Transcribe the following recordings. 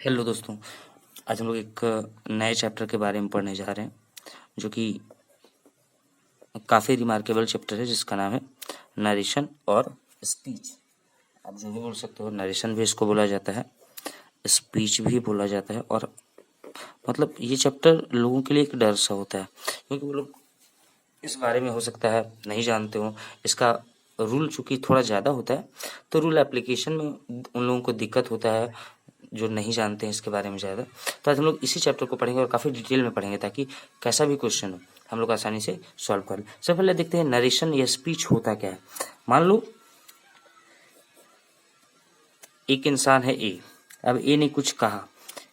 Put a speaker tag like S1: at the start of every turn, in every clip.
S1: Hello दोस्तों, आज हम लोग एक नए चैप्टर के बारे में पढ़ने जा रहे हैं जो कि काफ़ी रिमार्केबल चैप्टर है जिसका नाम है नरेशन और स्पीच। आप जो भी बोल सकते हो, नरेशन भी इसको बोला जाता है, स्पीच भी बोला जाता है। और मतलब ये चैप्टर लोगों के लिए एक डर सा होता है क्योंकि वो लोग इस बारे में हो सकता है नहीं जानते हो। इसका रूल चूँकि थोड़ा ज़्यादा होता है तो रूल एप्लीकेशन में उन लोगों को दिक्कत होता है जो नहीं जानते हैं इसके बारे में ज़्यादा। तो आज हम लोग इसी चैप्टर को पढ़ेंगे और काफ़ी डिटेल में पढ़ेंगे ताकि कैसा भी क्वेश्चन हो हम लोग आसानी से सॉल्व कर लें। सबसे पहले देखते हैं नरेशन या स्पीच होता क्या है। मान लो एक इंसान है ए। अब ए ने कुछ कहा,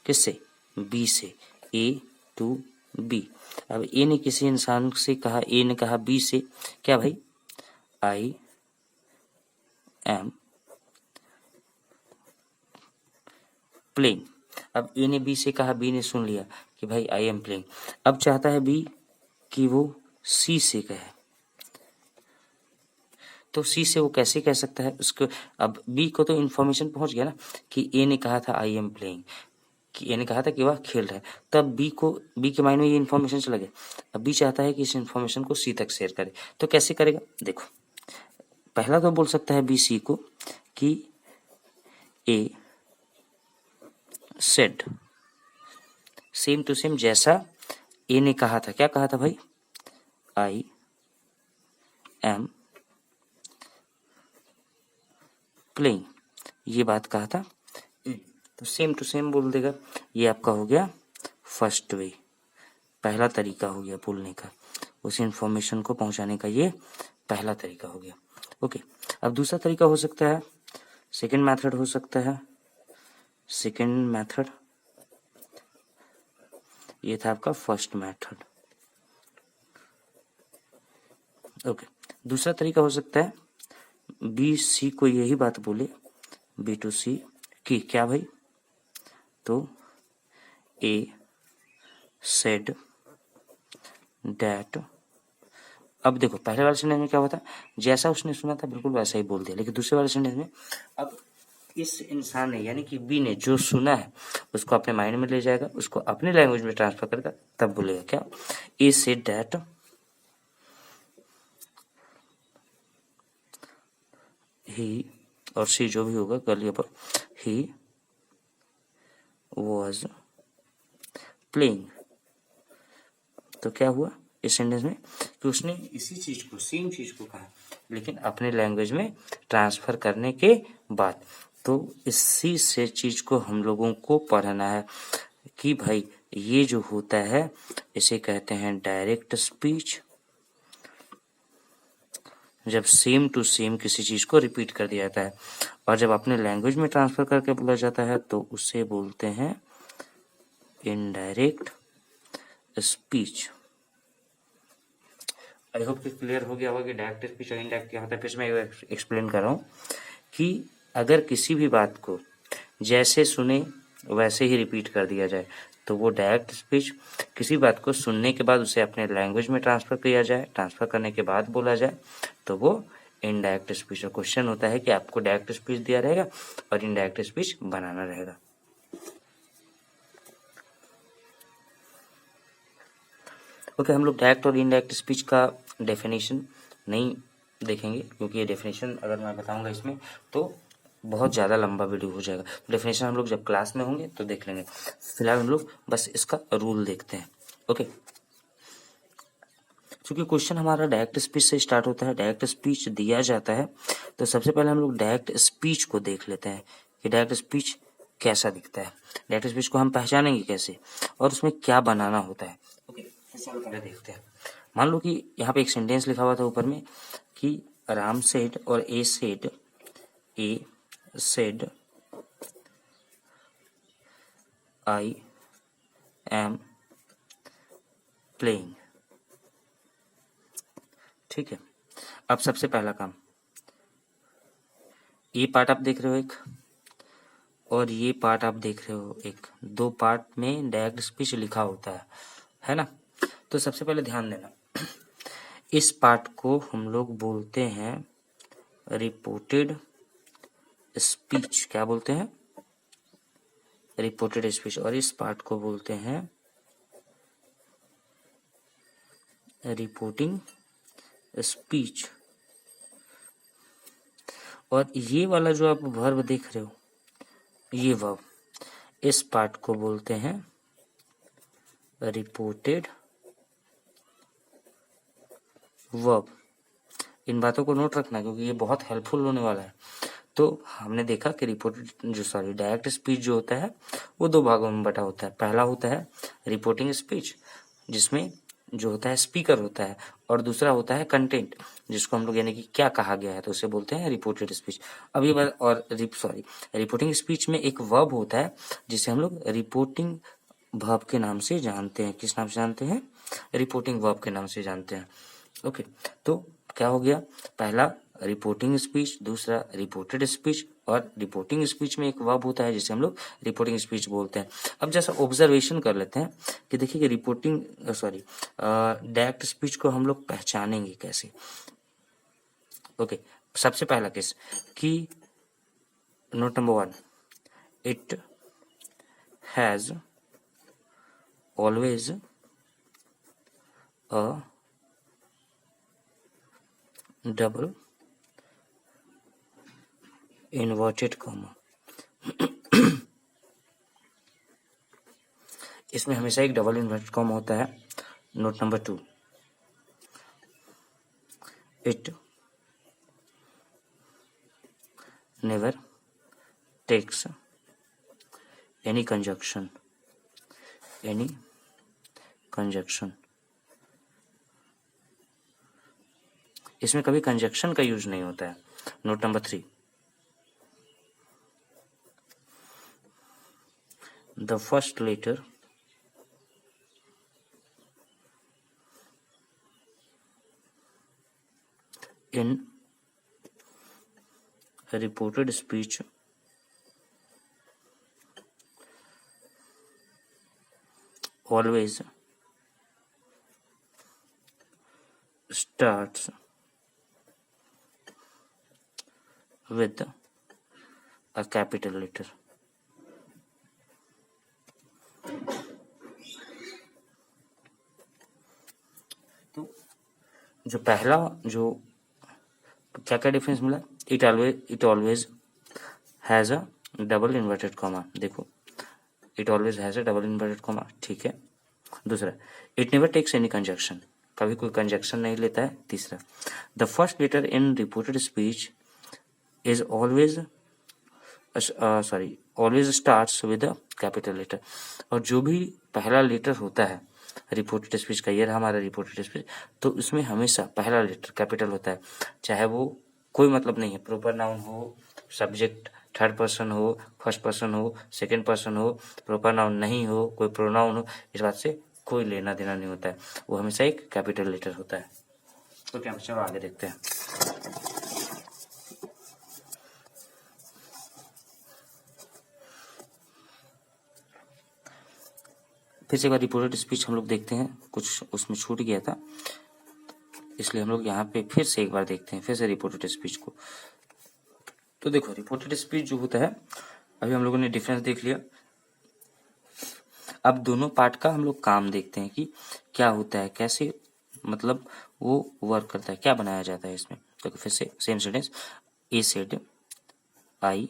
S1: किससे? बी से। ए टू बी। अब ए ने किसी इंसान से कहा, ए ने कहा बी से, क्या भाई? I am playing. अब ए ने बी से कहा, बी ने सुन लिया कि भाई आई एम प्लेइंग। अब चाहता है बी कि वो सी से कहे, तो सी से वो कैसे कह सकता है उसको? अब बी को तो इन्फॉर्मेशन पहुंच गया ना कि ए ने कहा था आई एम प्लेइंग, कि ए ने कहा था कि वह खेल रहा है। तब बी के माइंड में ये इन्फॉर्मेशन चला गया। अब बी चाहता है कि इस इन्फॉर्मेशन को सी तक शेयर करे, तो कैसे करेगा? देखो, पहला तो बोल सकता है बी सी को कि ए सेड, सेम टू सेम जैसा ए ने कहा था। क्या कहा था भाई? आई एम प्लेइंग, ये बात कहा था। तो सेम टू सेम बोल देगा। ये आपका हो गया फर्स्ट वे, पहला तरीका हो गया बोलने का, उस इंफॉर्मेशन को पहुंचाने का। ये पहला तरीका हो गया। ओके, अब दूसरा तरीका हो सकता है, सेकंड मेथड हो सकता है। सेकंड मेथड, ये था आपका फर्स्ट मेथड। ओके, दूसरा तरीका हो सकता है बी सी को यही बात बोले, बी टू सी, कि क्या भाई? तो ए सेड डैट। अब देखो, पहले वाले सेंटेंस में क्या होता है, जैसा उसने सुना था बिल्कुल वैसा ही बोल दिया। लेकिन दूसरे वाले सेंटेंस में अब इस इंसान ने यानी कि बी ने जो सुना है उसको अपने माइंड में ले जाएगा, उसको अपने लैंग्वेज में ट्रांसफर करेगा, तब बोलेगा क्या? ए सेड डैट ही, और सी जो भी होगा कर लिया, पर ही वॉज प्लेइंग। तो क्या हुआ इस सेंटेंस में कि उसने इसी चीज को, सेम चीज को कहा लेकिन अपने लैंग्वेज में ट्रांसफर करने के बाद। तो इसी से चीज को हम लोगों को पढ़ना है कि भाई ये जो होता है इसे कहते हैं डायरेक्ट स्पीच। जब सेम टू सेम किसी चीज को रिपीट कर दिया जाता है, और जब अपने लैंग्वेज में ट्रांसफर करके बोला जाता है तो उसे बोलते हैं इनडायरेक्ट स्पीच। आई होप कि क्लियर हो गया होगा कि डायरेक्ट स्पीच और इनडायरेक्ट क्या होता है। फिर मैं एक्सप्लेन कर रहा हूँ कि अगर किसी भी बात को जैसे सुने वैसे ही रिपीट कर दिया जाए तो वो डायरेक्ट स्पीच। किसी बात को सुनने के बाद उसे अपने लैंग्वेज में ट्रांसफर किया जाए, ट्रांसफर करने के बाद बोला जाए तो वो इनडायरेक्ट स्पीच। और क्वेश्चन होता है कि आपको डायरेक्ट स्पीच दिया रहेगा और इनडायरेक्ट स्पीच बनाना रहेगा। ओके, हम लोग डायरेक्ट और इनडायरेक्ट स्पीच का डेफिनेशन नहीं देखेंगे क्योंकि ये डेफिनेशन अगर मैं बताऊंगा इसमें तो बहुत ज़्यादा लंबा वीडियो हो जाएगा। डेफिनेशन हम लोग जब क्लास में होंगे तो देख लेंगे। फिलहाल हम लोग बस इसका रूल देखते हैं। ओके, क्योंकि क्वेश्चन हमारा डायरेक्ट स्पीच से स्टार्ट होता है, डायरेक्ट स्पीच दिया जाता है, तो सबसे पहले हम लोग डायरेक्ट स्पीच को देख लेते हैं कि डायरेक्ट स्पीच कैसा दिखता है, डायरेक्ट स्पीच को हम पहचानेंगे कैसे और उसमें क्या बनाना होता है। ओके, चलो पहले देखते हैं। मान लो कि यहाँ पे एक सेंटेंस लिखा हुआ था ऊपर में कि राम सेड और ए सेड आई एम प्लेइंग। ठीक है, अब सबसे पहला काम, ये पार्ट आप देख रहे हो एक, और ये पार्ट आप देख रहे हो एक, दो पार्ट में डायरेक्ट स्पीच लिखा होता है ना? तो सबसे पहले ध्यान देना, इस पार्ट को हम लोग बोलते हैं रिपोर्टेड स्पीच। क्या बोलते हैं? रिपोर्टेड स्पीच, और इस पार्ट को बोलते हैं रिपोर्टिंग स्पीच। और ये वाला जो आप वर्ब देख रहे हो, ये वर्ब, इस पार्ट को बोलते हैं रिपोर्टेड वर्ब। इन बातों को नोट रखना क्योंकि ये बहुत हेल्पफुल होने वाला है। तो हमने देखा कि डायरेक्ट स्पीच जो होता है वो दो भागों में बटा होता है। पहला होता है रिपोर्टिंग स्पीच, जिसमें जो होता है स्पीकर होता है, और दूसरा होता है कंटेंट, जिसको हम लोग यानी कि क्या कहा गया है, तो उसे बोलते हैं रिपोर्टेड स्पीच। अब ये बात, और रिपोर्टिंग स्पीच में एक वर्ब होता है जिसे हम लोग रिपोर्टिंग वर्ब के नाम से जानते हैं। किस नाम से जानते हैं? रिपोर्टिंग वर्ब के नाम से जानते हैं। ओके, तो क्या हो गया? पहला रिपोर्टिंग स्पीच, दूसरा रिपोर्टेड स्पीच, और रिपोर्टिंग स्पीच में एक वर्ब होता है जिसे हम लोग रिपोर्टिंग स्पीच बोलते हैं। अब जैसा ऑब्जर्वेशन कर लेते हैं कि देखिए कि डायरेक्ट स्पीच को हम लोग पहचानेंगे कैसे। ओके, सबसे पहला केस कि note number 1, it has always a double inverted comma. इसमें हमेशा एक डबल इन्वर्टेड कॉमा होता है। Note number 2, it never takes any conjunction, इसमें कभी कंजक्शन का यूज नहीं होता है। Note number 3, the first letter in a reported speech always starts with a capital letter। तो जो पहला जो क्या क्या डिफरेंस मिला? It always has a double inverted comma. देखो, it always has a double inverted comma, ठीक है। दूसरा, it never takes any conjunction, कभी कोई कंजक्शन नहीं लेता है। तीसरा, the first letter in reported speech is always always starts with a capital letter. और जो भी पहला लेटर होता है रिपोर्टेड स्पीच का, ये रहा हमारा रिपोर्टेड स्पीच, तो उसमें हमेशा पहला लेटर कैपिटल होता है, चाहे वो कोई मतलब नहीं है, प्रॉपर नाउन हो, सब्जेक्ट थर्ड पर्सन हो, फर्स्ट पर्सन हो, सेकंड पर्सन हो, प्रॉपर नाउन नहीं हो, कोई प्रोनाउन हो, इस बात से कोई लेना देना नहीं होता है, वो हमेशा एक कैपिटल लेटर होता है। तो क्या, चलो आगे देखते हैं। फिर से एक बार रिपोर्टेड स्पीच हम लोग देखते हैं, कुछ उसमें छूट गया था, इसलिए हम लोग यहाँ पे फिर से एक बार देखते हैं, फिर से रिपोर्टेड स्पीच को। तो देखो, रिपोर्टेड स्पीच जो होता है, अभी हम लोगों ने डिफरेंस देख लिया। अब दोनों पार्ट का हम लोग काम देखते हैं कि क्या होता है, कैसे मतलब वो वर्क करता है, क्या बनाया जाता है इसमें। तो फिर से same sentence, A said I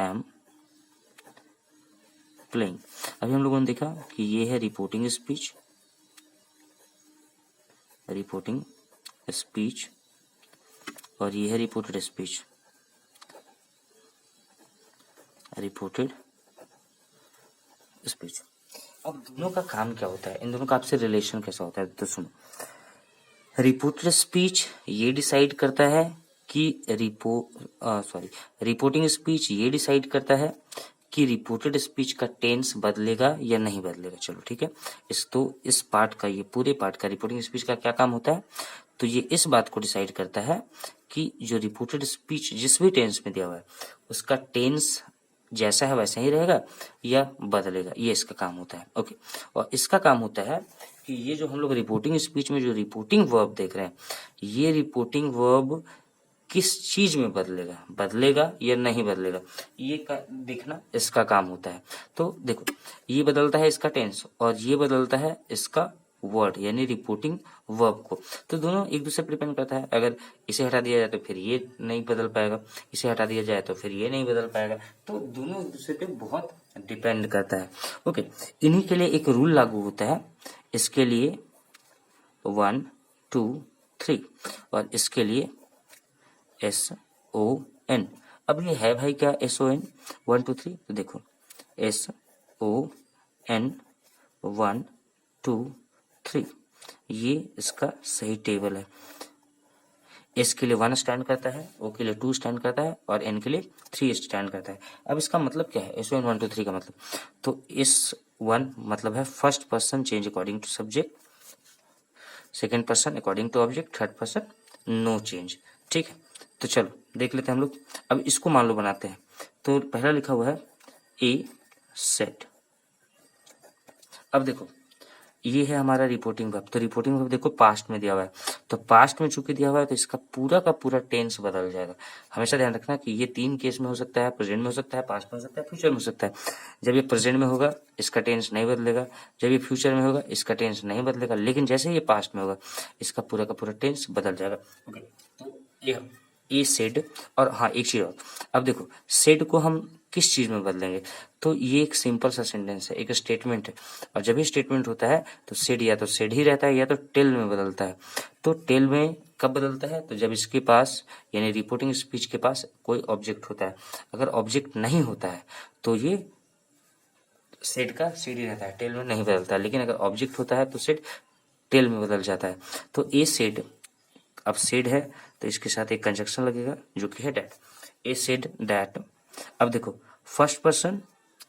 S1: am playing. अभी हम लोगों ने देखा कि ये है रिपोर्टिंग स्पीच, और ये है रिपोर्टेड स्पीच, अब दोनों का काम क्या होता है, इन दोनों का आपसे रिलेशन कैसा होता है? तो सुनो, रिपोर्टेड स्पीच ये डिसाइड करता है कि रिपोर्टिंग स्पीच ये डिसाइड करता है कि रिपोर्टेड स्पीच का टेंस बदलेगा या नहीं बदलेगा। चलो ठीक है, इस पार्ट का, ये पूरे पार्ट का रिपोर्टिंग स्पीच का क्या काम होता है? तो ये इस बात को डिसाइड करता है कि जो रिपोर्टेड स्पीच जिस भी टेंस में दिया हुआ है उसका टेंस जैसा है वैसा ही रहेगा या बदलेगा, ये इसका काम होता है। ओके, और इसका काम होता है कि ये जो हम लोग रिपोर्टिंग स्पीच में जो रिपोर्टिंग वर्ब देख रहे हैं, ये रिपोर्टिंग वर्ब किस चीज में बदलेगा या नहीं बदलेगा, ये देखना इसका काम होता है। तो देखो ये बदलता है इसका टेंस और ये बदलता है इसका वर्ड यानी रिपोर्टिंग वर्ब को। तो दोनों एक दूसरे पर डिपेंड करता है। अगर इसे हटा दिया जाए तो फिर ये नहीं बदल पाएगा, इसे हटा दिया जाए तो फिर ये नहीं बदल पाएगा। तो दोनों एक दूसरे पे बहुत डिपेंड करता है। ओके, इन्हीं के लिए एक रूल लागू होता है। इसके लिए 1 2 3 और इसके लिए SON। अब ये है भाई क्या SON 1 2 3, तो देखो SON 1 2 3 ये इसका सही टेबल है। S के लिए 1 स्टैंड करता है, O के लिए 2 स्टैंड करता है और N के लिए 3 स्टैंड करता है। अब इसका मतलब क्या है SON 1 2 3 का मतलब, तो S1 मतलब है first person change according to subject, second person according to object, third person no change. ठीक है, तो चलो देख लेते हैं हम लोग। अब इसको मान लो बनाते हैं। तो पहला लिखा हुआ है A सेट। अब देखो ये है हमारा रिपोर्टिंग वर्ब। तो रिपोर्टिंग वर्ब देखो पास्ट में दिया हुआ है, तो पास्ट में चूंकि दिया हुआ है तो इसका पूरा का पूरा टेंस बदल जाएगा। हमेशा ध्यान रखना कि ये 3 केस में हो सकता है, प्रेजेंट में हो सकता है, पास्ट में हो सकता है, फ्यूचर में हो सकता है। जब ये प्रेजेंट में होगा इसका टेंस नहीं बदलेगा, जब ये फ्यूचर में होगा इसका टेंस नहीं बदलेगा, लेकिन जैसे ये पास्ट में होगा इसका पूरा का पूरा टेंस बदल जाएगा। ओके, तो ये सेड। और हाँ एक चीज और, अब देखो सेड को हम किस चीज में बदलेंगे, तो ये एक सिंपल सा सेंटेंस है, एक स्टेटमेंट है। और जब ये स्टेटमेंट होता है तो सेड या तो सेड ही रहता है या तो टेल में बदलता है। तो टेल में कब बदलता है, तो जब इसके पास यानी रिपोर्टिंग स्पीच के पास कोई ऑब्जेक्ट होता है। अगर ऑब्जेक्ट नहीं होता है तो ये सेड का सेड ही रहता है, टेल में नहीं बदलता है। लेकिन अगर ऑब्जेक्ट होता है तो सेड टेल में बदल जाता है। तो ए सेड, अब सेड है तो इसके साथ एक कंजक्शन लगेगा जो कि है डैट। A said that. अब देखो first person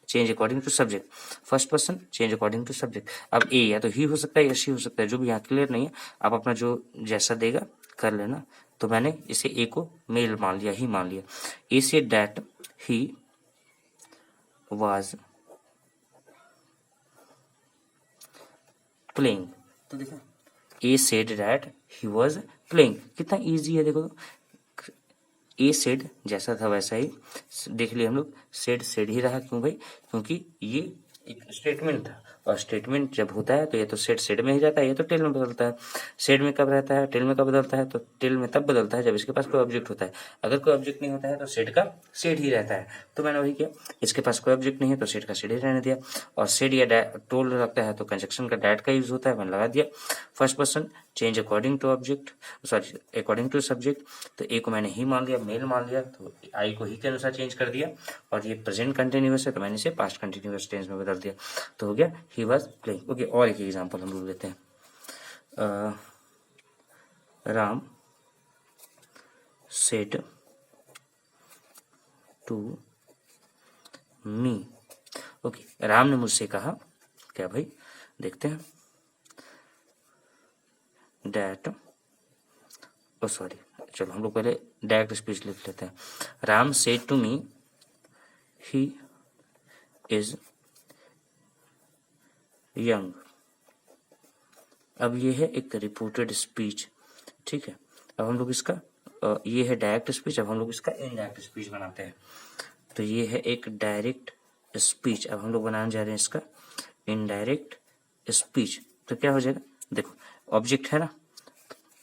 S1: change according to subject, first person change according to subject. अब ए या तो ही हो सकता है या शी हो सकता है, जो भी यहाँ क्लियर नहीं है आप अपना जो जैसा देगा कर लेना। तो मैंने इसे ए को मेल मान लिया, ही मान लिया। A said that he was playing. तो देखो A said that he was playing, कितना इजी है देखो। ए सेड जैसा था वैसा ही देख लिया हम लोग, सेड ही रहा। क्यों भाई, क्योंकि ये एक स्टेटमेंट था और स्टेटमेंट जब होता है तो ये तो सेड में ही जाता है, ये तो टेल में बदलता है। सेड में कब रहता है, टेल में कब बदलता है, तो टेल में तब बदलता है जब इसके पास कोई ऑब्जेक्ट होता है। अगर कोई ऑब्जेक्ट नहीं होता है तो सेड का सेड ही रहता है। तो मैंने वही किया, इसके पास कोई ऑब्जेक्ट नहीं है तो सेड का सेड ही रहने दिया। और सेड या टोल लगता है तो कंजक्शन का डैट का यूज होता है, मैंने लगा दिया। First person change according to object, sorry according to subject. तो ए को मैंने ही मान लिया, मेल मान लिया, तो आई को ही के अनुसार चेंज कर दिया। और ये प्रेजेंट कंटिन्यूअस है तो मैंने इसे पास्ट कंटिन्यूअस टेंस में बदल दिया, तो हो गया ही वाज प्लेइंग। ओके, और एक एग्जांपल हम लोग लेते हैं। Ram said to me. Okay, Ram ने मुझसे कहा क्या भाई, देखते हैं। डैट, ओ सॉरी, चलो हम लोग पहले डायरेक्ट स्पीच लिख लेते हैं। Ram said to me he is young. अब ये है एक रिपोर्टेड स्पीच, ठीक है। अब हम लोग इसका ये है डायरेक्ट स्पीच, अब हम लोग इसका इनडायरेक्ट स्पीच बनाते हैं। तो ये है एक डायरेक्ट स्पीच, अब हम लोग बनाने जा रहे हैं इसका इनडायरेक्ट स्पीच। तो क्या हो जाएगा, देखो ऑब्जेक्ट है ना,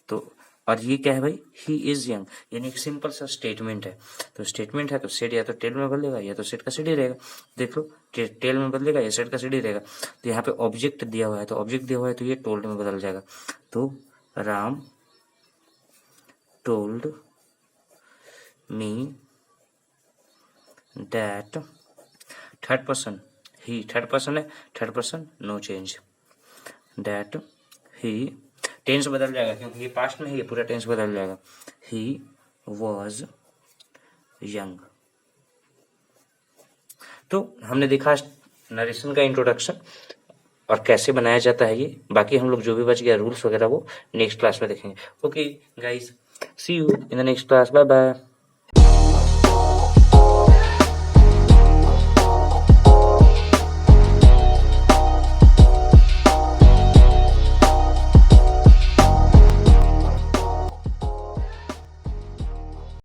S1: तो और ये क्या है भाई, ही इज यंग, यानी एक सिंपल सा स्टेटमेंट है। तो स्टेटमेंट है तो सेड या तो टेल में बदलेगा या तो सेड का सेड ही रहेगा। देख लो टेल में बदलेगा या सेड का सेड ही रहेगा। तो यहाँ पे ऑब्जेक्ट दिया हुआ है, तो ऑब्जेक्ट दिया हुआ है तो ये टोल्ड में बदल जाएगा। तो Ram told me that, third person he, third person है, third person no change, that he, tense बदल जाएगा क्योंकि ये पास्ट में है, ये पूरा टेंस बदल जाएगा। He was young. तो हमने देखा नरेशन का इंट्रोडक्शन और कैसे बनाया जाता है ये। बाकी हम लोग जो भी बच गया रूल्स वगैरह वो नेक्स्ट क्लास में देखेंगे। Okay guys, see you in the next class, bye bye.